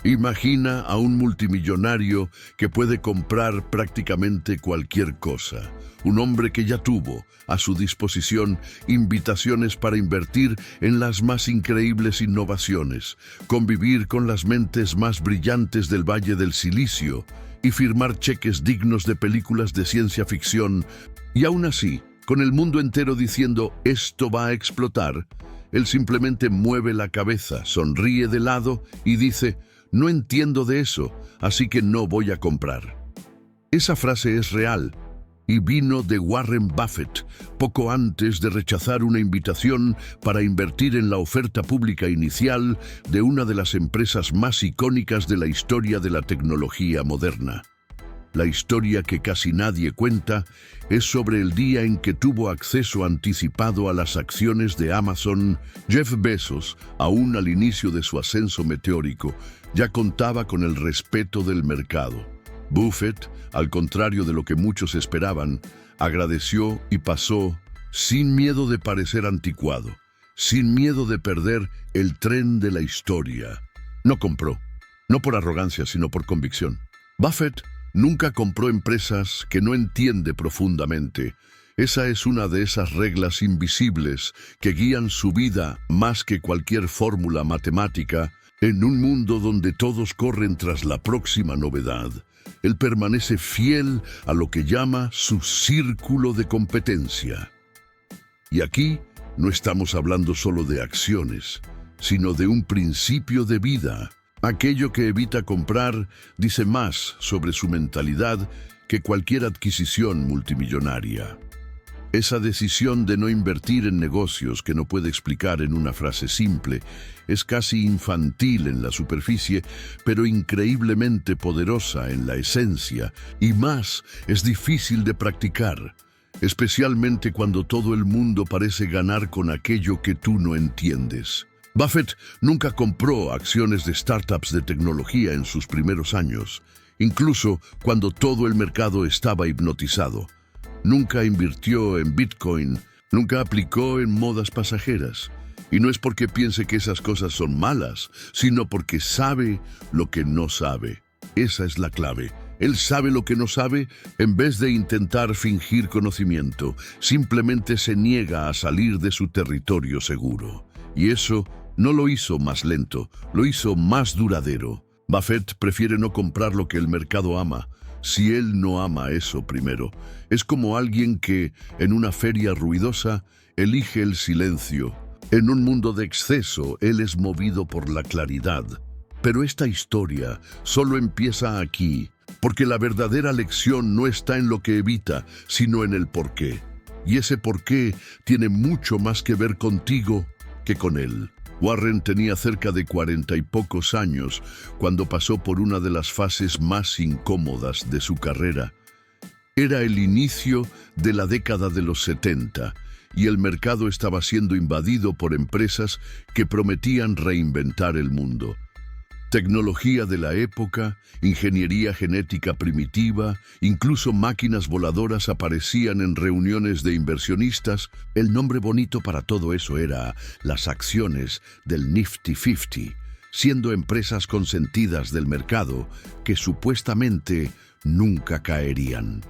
Imagina a un multimillonario que puede comprar prácticamente cualquier cosa. Un hombre que ya tuvo a su disposición invitaciones para invertir en las más increíbles innovaciones, convivir con las mentes más brillantes del Valle del Silicio y firmar cheques dignos de películas de ciencia ficción. Y aún así, con el mundo entero diciendo «esto va a explotar», él simplemente mueve la cabeza, sonríe de lado y dice «no entiendo de eso, así que no voy a comprar». Esa frase es real y vino de Warren Buffett poco antes de rechazar una invitación para invertir en la oferta pública inicial de una de las empresas más icónicas de la historia de la tecnología moderna. La historia que casi nadie cuenta es sobre el día en que tuvo acceso anticipado a las acciones de Amazon. Jeff Bezos, aún al inicio de su ascenso meteórico, ya contaba con el respeto del mercado. Buffett, al contrario de lo que muchos esperaban, agradeció y pasó sin miedo de parecer anticuado, sin miedo de perder el tren de la historia. No compró, no por arrogancia, sino por convicción. Buffett nunca compró empresas que no entiende profundamente. Esa es una de esas reglas invisibles que guían su vida más que cualquier fórmula matemática. En un mundo donde todos corren tras la próxima novedad, él permanece fiel a lo que llama su círculo de competencia. Y aquí no estamos hablando solo de acciones, sino de un principio de vida. Aquello que evita comprar dice más sobre su mentalidad que cualquier adquisición multimillonaria. Esa decisión de no invertir en negocios que no puede explicar en una frase simple es casi infantil en la superficie, pero increíblemente poderosa en la esencia, y más es difícil de practicar, especialmente cuando todo el mundo parece ganar con aquello que tú no entiendes. Buffett nunca compró acciones de startups de tecnología en sus primeros años, incluso cuando todo el mercado estaba hipnotizado. Nunca invirtió en Bitcoin, nunca aplicó en modas pasajeras. Y no es porque piense que esas cosas son malas, sino porque sabe lo que no sabe. Esa es la clave. Él sabe lo que no sabe en vez de intentar fingir conocimiento. Simplemente se niega a salir de su territorio seguro. Y eso no lo hizo más lento, lo hizo más duradero. Buffett prefiere no comprar lo que el mercado ama, si él no ama eso primero. Es como alguien que, en una feria ruidosa, elige el silencio. En un mundo de exceso, él es movido por la claridad. Pero esta historia solo empieza aquí, porque la verdadera lección no está en lo que evita, sino en el porqué. Y ese porqué tiene mucho más que ver contigo que con él. Warren tenía cerca de 40 y pocos años cuando pasó por una de las fases más incómodas de su carrera. Era el inicio de la década de los 70 y el mercado estaba siendo invadido por empresas que prometían reinventar el mundo. Tecnología de la época, ingeniería genética primitiva, incluso máquinas voladoras aparecían en reuniones de inversionistas. El nombre bonito para todo eso era las acciones del Nifty 50, siendo empresas consentidas del mercado que supuestamente nunca caerían.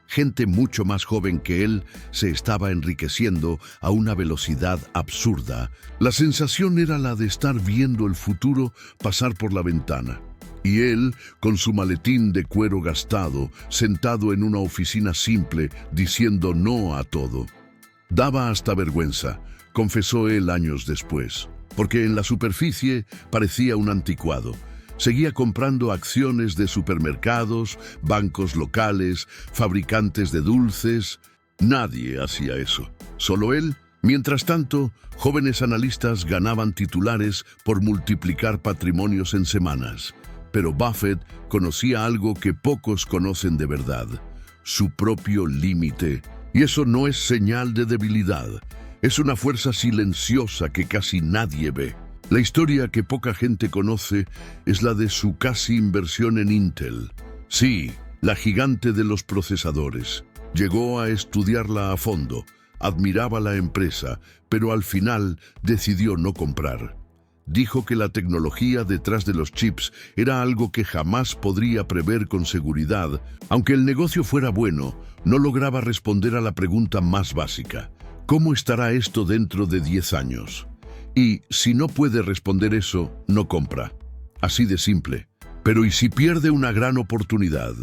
Gente mucho más joven que él se estaba enriqueciendo a una velocidad absurda. La sensación era la de estar viendo el futuro pasar por la ventana. Y él, con su maletín de cuero gastado, sentado en una oficina simple, diciendo no a todo. Daba hasta vergüenza, confesó él años después, porque en la superficie parecía un anticuado. Seguía comprando acciones de supermercados, bancos locales, fabricantes de dulces. Nadie hacía eso, solo él. Mientras tanto, jóvenes analistas ganaban titulares por multiplicar patrimonios en semanas. Pero Buffett conocía algo que pocos conocen de verdad: su propio límite. Y eso no es señal de debilidad, es una fuerza silenciosa que casi nadie ve. La historia que poca gente conoce es la de su casi inversión en Intel. Sí, la gigante de los procesadores. Llegó a estudiarla a fondo, admiraba la empresa, pero al final decidió no comprar. Dijo que la tecnología detrás de los chips era algo que jamás podría prever con seguridad. Aunque el negocio fuera bueno, no lograba responder a la pregunta más básica: ¿cómo estará esto dentro de 10 años? Y si no puede responder eso, no compra. Así de simple. Pero ¿y si pierde una gran oportunidad?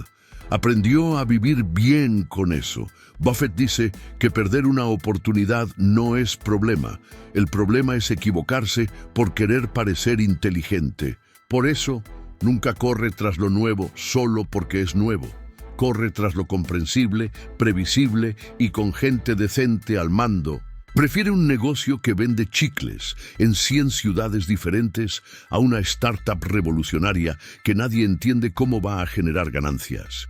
Aprendió a vivir bien con eso. Buffett dice que perder una oportunidad no es problema. El problema es equivocarse por querer parecer inteligente. Por eso, nunca corre tras lo nuevo solo porque es nuevo. Corre tras lo comprensible, previsible y con gente decente al mando. Prefiere un negocio que vende chicles en 100 ciudades diferentes a una startup revolucionaria que nadie entiende cómo va a generar ganancias.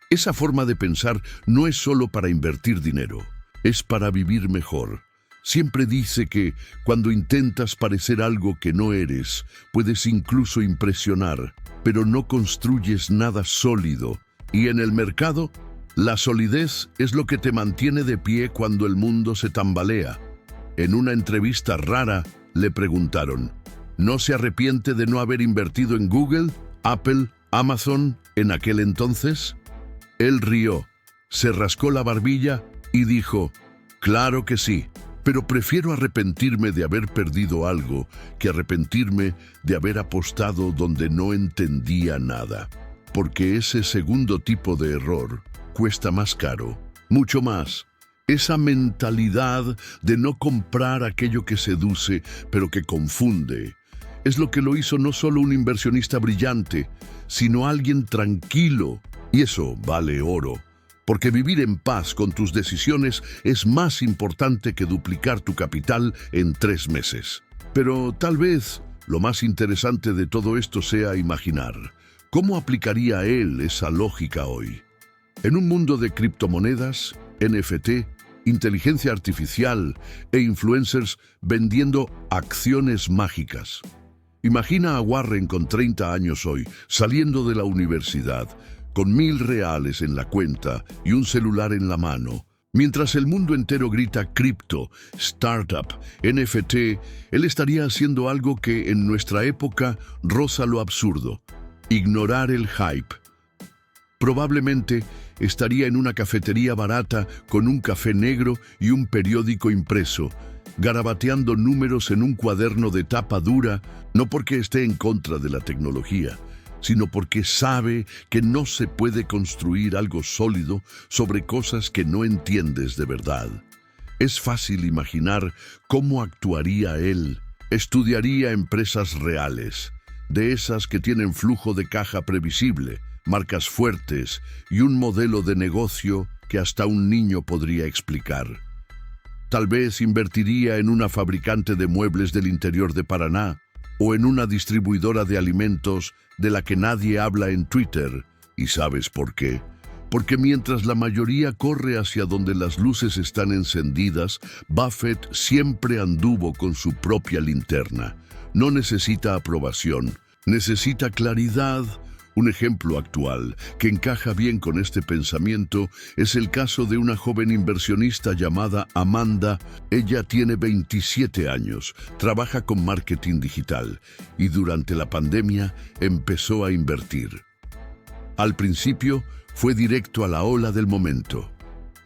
Esa forma de pensar no es solo para invertir dinero, es para vivir mejor. Siempre dice que cuando intentas parecer algo que no eres, puedes incluso impresionar, pero no construyes nada sólido. Y en el mercado, la solidez es lo que te mantiene de pie cuando el mundo se tambalea. En una entrevista rara, le preguntaron: ¿no se arrepiente de no haber invertido en Google, Apple, Amazon en aquel entonces? Él rió, se rascó la barbilla y dijo: claro que sí, pero prefiero arrepentirme de haber perdido algo que arrepentirme de haber apostado donde no entendía nada. Porque ese segundo tipo de error cuesta más caro, mucho más. Esa mentalidad de no comprar aquello que seduce, pero que confunde, es lo que lo hizo no solo un inversionista brillante, sino alguien tranquilo. Y eso vale oro, porque vivir en paz con tus decisiones es más importante que duplicar tu capital en 3 meses. Pero tal vez lo más interesante de todo esto sea imaginar cómo aplicaría él esa lógica hoy. En un mundo de criptomonedas, NFT, inteligencia artificial e influencers vendiendo acciones mágicas. Imagina a Warren con 30 años hoy, saliendo de la universidad, con $1000 en la cuenta y un celular en la mano. Mientras el mundo entero grita cripto, startup, NFT, él estaría haciendo algo que en nuestra época roza lo absurdo: ignorar el hype. Probablemente estaría en una cafetería barata con un café negro y un periódico impreso, garabateando números en un cuaderno de tapa dura, no porque esté en contra de la tecnología, sino porque sabe que no se puede construir algo sólido sobre cosas que no entiendes de verdad. Es fácil imaginar cómo actuaría él. Estudiaría empresas reales, de esas que tienen flujo de caja previsible, marcas fuertes y un modelo de negocio que hasta un niño podría explicar. Tal vez invertiría en una fabricante de muebles del interior de Paraná o en una distribuidora de alimentos de la que nadie habla en Twitter. ¿Y sabes por qué? Porque mientras la mayoría corre hacia donde las luces están encendidas, Buffett siempre anduvo con su propia linterna. No necesita aprobación, necesita claridad. Un ejemplo actual que encaja bien con este pensamiento es el caso de una joven inversionista llamada Amanda. Ella tiene 27 años, trabaja con marketing digital y durante la pandemia empezó a invertir. Al principio fue directo a la ola del momento: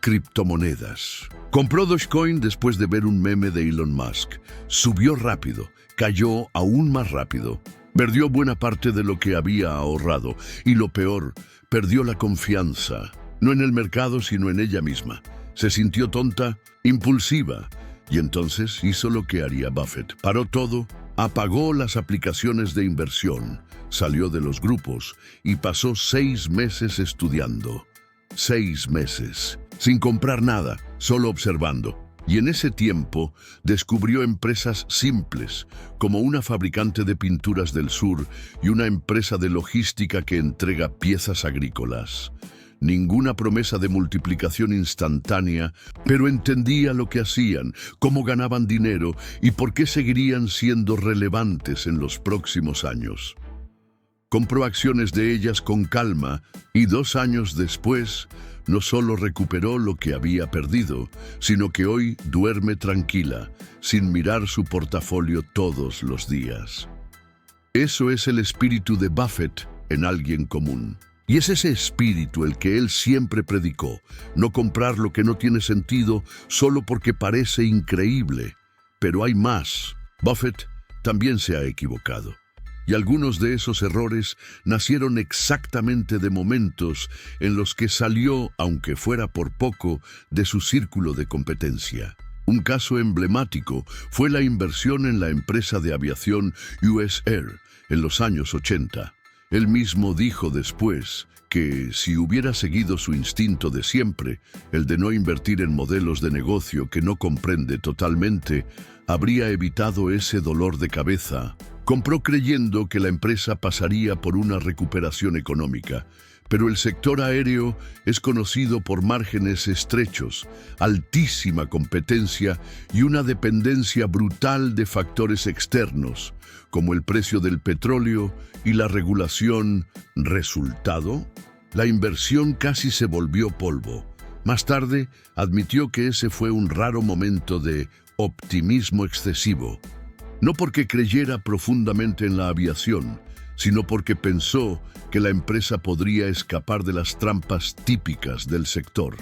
criptomonedas. Compró Dogecoin después de ver un meme de Elon Musk. Subió rápido, cayó aún más rápido. Perdió buena parte de lo que había ahorrado y lo peor, perdió la confianza, no en el mercado sino en ella misma. Se sintió tonta, impulsiva, y entonces hizo lo que haría Buffett. Paró todo, apagó las aplicaciones de inversión, salió de los grupos y pasó 6 meses estudiando. 6 meses, sin comprar nada, solo observando. Y en ese tiempo descubrió empresas simples, como una fabricante de pinturas del sur y una empresa de logística que entrega piezas agrícolas. Ninguna promesa de multiplicación instantánea, pero entendía lo que hacían, cómo ganaban dinero y por qué seguirían siendo relevantes en los próximos años. Compró acciones de ellas con calma y 2 años después no solo recuperó lo que había perdido, sino que hoy duerme tranquila, sin mirar su portafolio todos los días. Eso es el espíritu de Buffett en alguien común. Y es ese espíritu el que él siempre predicó: no comprar lo que no tiene sentido solo porque parece increíble. Pero hay más. Buffett también se ha equivocado. Y algunos de esos errores nacieron exactamente de momentos en los que salió, aunque fuera por poco, de su círculo de competencia. Un caso emblemático fue la inversión en la empresa de aviación US Air en los años 80. Él mismo dijo después que si hubiera seguido su instinto de siempre, el de no invertir en modelos de negocio que no comprende totalmente, habría evitado ese dolor de cabeza. Compró creyendo que la empresa pasaría por una recuperación económica, pero el sector aéreo es conocido por márgenes estrechos, altísima competencia y una dependencia brutal de factores externos, como el precio del petróleo y la regulación. ¿Resultado? La inversión casi se volvió polvo. Más tarde, admitió que ese fue un raro momento de optimismo excesivo. No porque creyera profundamente en la aviación, sino porque pensó que la empresa podría escapar de las trampas típicas del sector.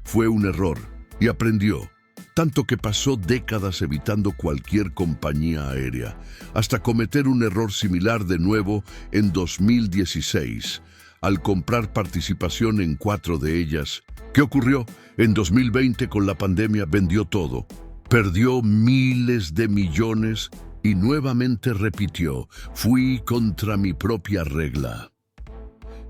Fue un error y aprendió, tanto que pasó décadas evitando cualquier compañía aérea, hasta cometer un error similar de nuevo en 2016, al comprar participación en 4 de ellas. ¿Qué ocurrió? En 2020, con la pandemia, vendió todo. Perdió miles de millones y nuevamente repitió: fui contra mi propia regla.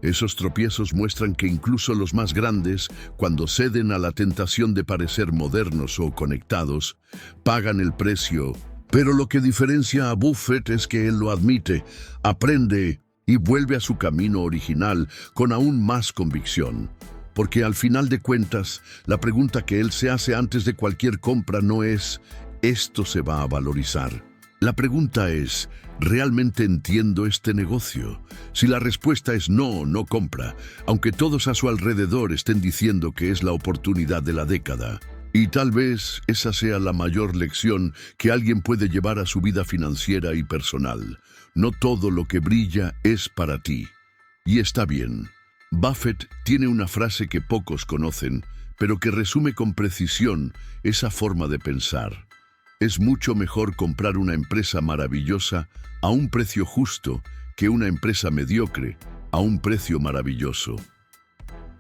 Esos tropiezos muestran que incluso los más grandes, cuando ceden a la tentación de parecer modernos o conectados, pagan el precio. Pero lo que diferencia a Buffett es que él lo admite, aprende y vuelve a su camino original con aún más convicción. Porque al final de cuentas, la pregunta que él se hace antes de cualquier compra no es: ¿esto se va a valorizar? La pregunta es: ¿realmente entiendo este negocio? Si la respuesta es no, no compra, aunque todos a su alrededor estén diciendo que es la oportunidad de la década. Y tal vez esa sea la mayor lección que alguien puede llevar a su vida financiera y personal. No todo lo que brilla es para ti. Y está bien. Buffett tiene una frase que pocos conocen, pero que resume con precisión esa forma de pensar. Es mucho mejor comprar una empresa maravillosa a un precio justo que una empresa mediocre a un precio maravilloso.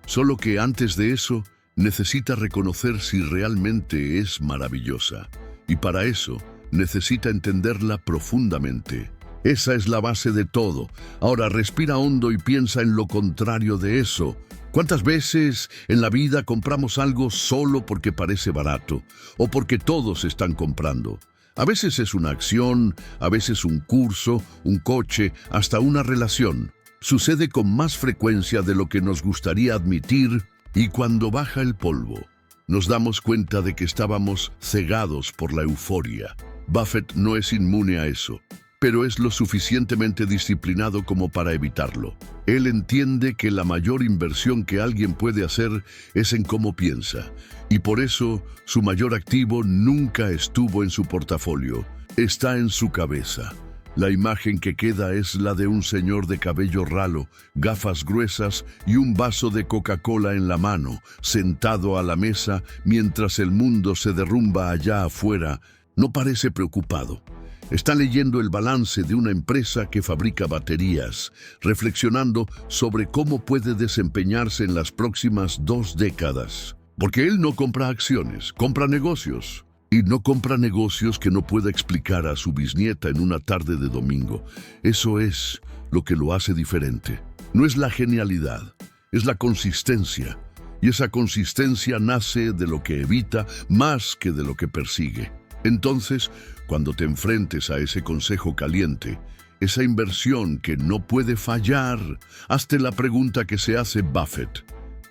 Solo que antes de eso, necesita reconocer si realmente es maravillosa. Y para eso, necesita entenderla profundamente. Esa es la base de todo. Ahora respira hondo y piensa en lo contrario de eso. ¿Cuántas veces en la vida compramos algo solo porque parece barato o porque todos están comprando? A veces es una acción, a veces un curso, un coche, hasta una relación. Sucede con más frecuencia de lo que nos gustaría admitir, y cuando baja el polvo, nos damos cuenta de que estábamos cegados por la euforia. Buffett no es inmune a eso, pero es lo suficientemente disciplinado como para evitarlo. Él entiende que la mayor inversión que alguien puede hacer es en cómo piensa, y por eso su mayor activo nunca estuvo en su portafolio, está en su cabeza. La imagen que queda es la de un señor de cabello ralo, gafas gruesas y un vaso de Coca-Cola en la mano, sentado a la mesa mientras el mundo se derrumba allá afuera. No parece preocupado. Está leyendo el balance de una empresa que fabrica baterías, reflexionando sobre cómo puede desempeñarse en las próximas 2 décadas. Porque él no compra acciones, compra negocios. Y no compra negocios que no pueda explicar a su bisnieta en una tarde de domingo. Eso es lo que lo hace diferente. No es la genialidad, es la consistencia. Y esa consistencia nace de lo que evita más que de lo que persigue. Entonces, cuando te enfrentes a ese consejo caliente, esa inversión que no puede fallar, hazte la pregunta que se hace Buffett.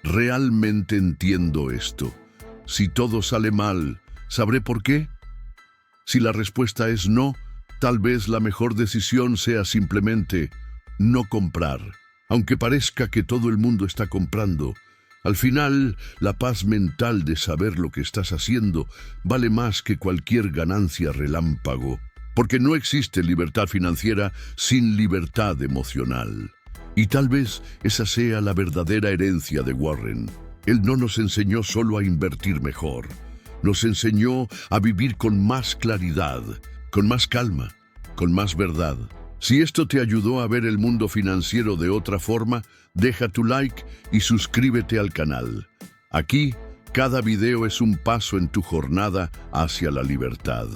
¿Realmente entiendo esto? Si todo sale mal, ¿sabré por qué? Si la respuesta es no, tal vez la mejor decisión sea simplemente no comprar. Aunque parezca que todo el mundo está comprando, Al final, la paz mental de saber lo que estás haciendo vale más que cualquier ganancia relámpago, porque no existe libertad financiera sin libertad emocional. Y tal vez esa sea la verdadera herencia de Warren. Él no nos enseñó solo a invertir mejor, nos enseñó a vivir con más claridad, con más calma, con más verdad. Si esto te ayudó a ver el mundo financiero de otra forma, deja tu like y suscríbete al canal. Aquí, cada video es un paso en tu jornada hacia la libertad.